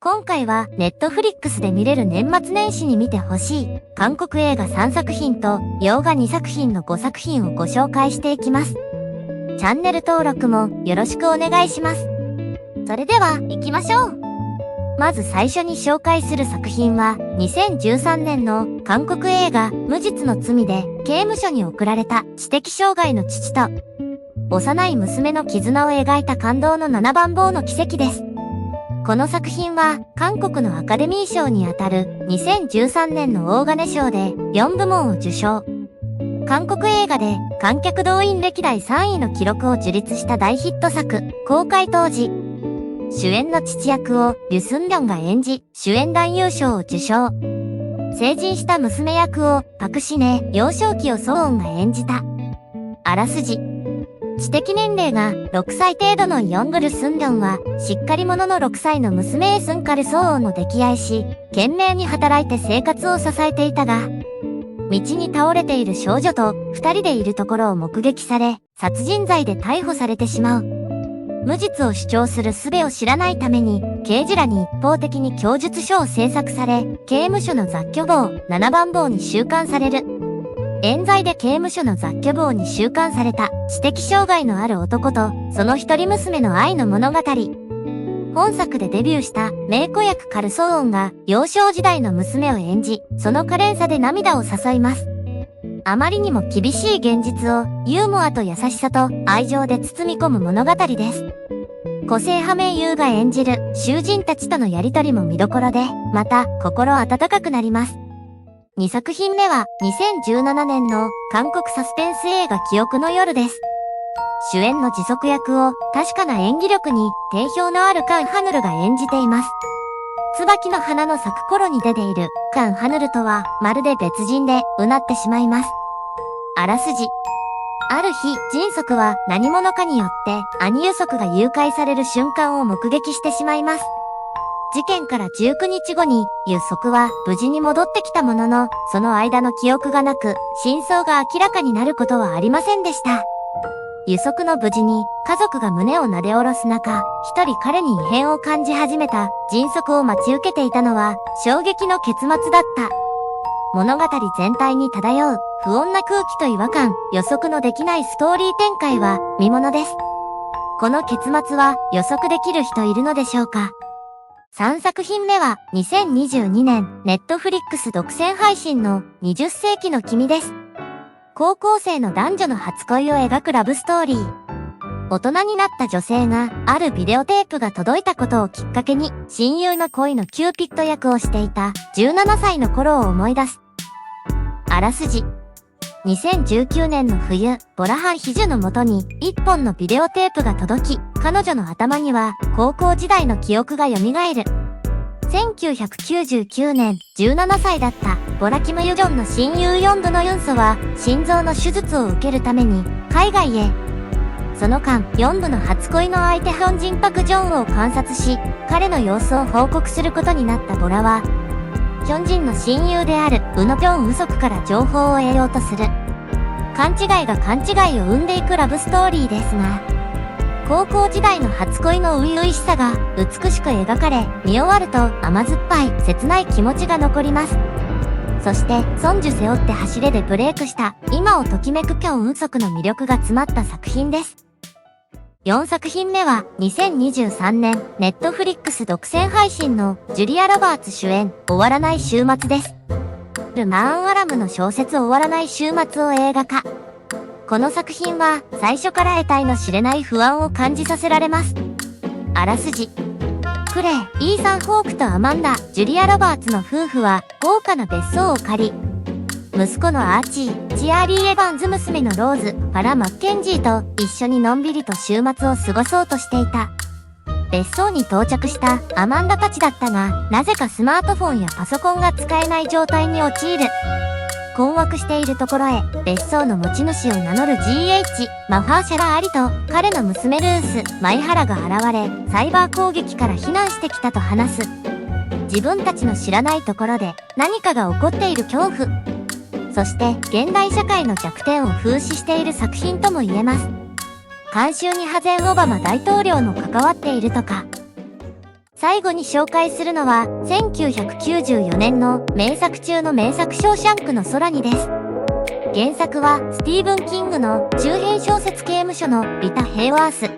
今回はネットフリックスで見れる年末年始に見てほしい韓国映画3作品と洋画2作品の5作品をご紹介していきます。チャンネル登録もよろしくお願いします。それでは行きましょう。まず最初に紹介する作品は2013年の韓国映画無実の罪で刑務所に送られた知的障害の父と幼い娘の絆を描いた感動の7番坊の奇跡です。この作品は韓国のアカデミー賞にあたる2013年の大金賞で4部門を受賞。韓国映画で観客動員歴代3位の記録を樹立した大ヒット作、公開当時。主演の父役をリュスンリョンが演じ、主演男優賞を受賞。成人した娘役をパクシネ、幼少期をソウォンが演じた。あらすじ。知的年齢が6歳程度のヨングルスンリョンは、しっかり者の6歳の娘エスンカルソウォンの溺愛し、懸命に働いて生活を支えていたが、道に倒れている少女と2人でいるところを目撃され、殺人罪で逮捕されてしまう。無実を主張する術を知らないために、刑事らに一方的に供述書を制作され、刑務所の雑居房、7番坊に収監される。冤罪で刑務所の雑居房に収監された知的障害のある男とその一人娘の愛の物語。本作でデビューした名子役カルソウォンが幼少時代の娘を演じ、その可憐さで涙を誘います。あまりにも厳しい現実をユーモアと優しさと愛情で包み込む物語です。個性派名優が演じる囚人たちとのやりとりも見どころで、また心温かくなります。2作品目は2017年の韓国サスペンス映画記憶の夜です。主演のジソク役を確かな演技力に定評のあるカン・ハヌルが演じています。椿の花の咲く頃に出ているカン・ハヌルとはまるで別人でうなってしまいます。あらすじ。ある日、ジンソクは何者かによって兄ユソクが誘拐される瞬間を目撃してしまいます。事件から19日後に、ユソクは無事に戻ってきたものの、その間の記憶がなく、真相が明らかになることはありませんでした。ユソクの無事に、家族が胸をなで下ろす中、一人彼に異変を感じ始めた、迅速を待ち受けていたのは、衝撃の結末だった。物語全体に漂う、不穏な空気と違和感、予測のできないストーリー展開は、見ものです。この結末は、予測できる人いるのでしょうか？3作品目は2022年ネットフリックス独占配信の20世紀の君です。高校生の男女の初恋を描くラブストーリー。大人になった女性があるビデオテープが届いたことをきっかけに親友の恋のキューピッド役をしていた17歳の頃を思い出す。あらすじ。2019年の冬、ボラハン・ヒジュのもとに一本のビデオテープが届き、彼女の頭には高校時代の記憶が蘇る。1999年、17歳だったボラキム・ユジョンの親友ヨンドのユンソは心臓の手術を受けるために海外へ。その間、ヨンドの初恋の相手ヒョンジンパク・ジョンウを観察し、彼の様子を報告することになったボラは、ヒョンジンの親友であるウノピョンウソクから情報を得ようとする。勘違いが勘違いを生んでいくラブストーリーですが、高校時代の初恋の初々しさが美しく描かれ、見終わると甘酸っぱい切ない気持ちが残ります。そして、ソンジュ背負って走れでブレイクした今をときめくピョンウソクの魅力が詰まった作品です。4作品目は2023年ネットフリックス独占配信のジュリア・ロバーツ主演終わらない週末です。ル・マーン・アラムの小説終わらない週末を映画化。この作品は最初から得体の知れない不安を感じさせられます。あらすじ。クレイ、イーサン・ホークとアマンダ、ジュリア・ロバーツの夫婦は豪華な別荘を借り、息子のアーチー、チアーリー・エヴァンズ娘のローズ、パラ・マッケンジーと一緒にのんびりと週末を過ごそうとしていた。別荘に到着したアマンダたちだったが、なぜかスマートフォンやパソコンが使えない状態に陥る。困惑しているところへ、別荘の持ち主を名乗る GH、マファーシャラ・アリと彼の娘ルース、マイハラが現れ、サイバー攻撃から避難してきたと話す。自分たちの知らないところで何かが起こっている恐怖。そして現代社会の弱点を風刺している作品とも言えます。監修にハゼン・オバマ大統領も関わっているとか。最後に紹介するのは、1994年の名作中の名作ショーシャンクの空にです。原作は、スティーブン・キングの中編小説刑務所のリタ・ヘイワース。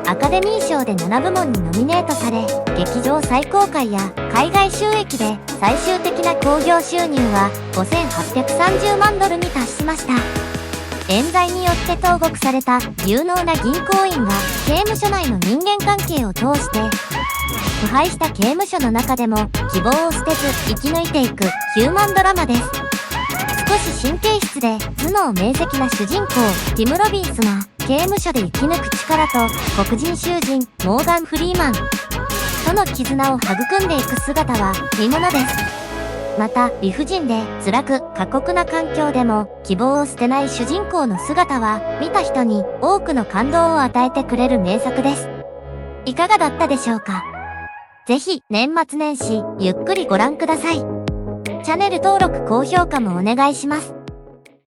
アカデミー賞で7部門にノミネートされ、劇場再公開や海外収益で最終的な興行収入は$5830万に達しました。冤罪によって投獄された有能な銀行員が刑務所内の人間関係を通して腐敗した刑務所の中でも希望を捨てず生き抜いていくヒューマンドラマです。少し神経質で頭脳明晰な主人公ティム・ロビンスが刑務所で生き抜く力と黒人囚人モーガン・フリーマンとの絆を育んでいく姿は見ものです。また理不尽で辛く過酷な環境でも希望を捨てない主人公の姿は見た人に多くの感動を与えてくれる名作です。いかがだったでしょうか。ぜひ年末年始ゆっくりご覧ください。チャンネル登録高評価もお願いします。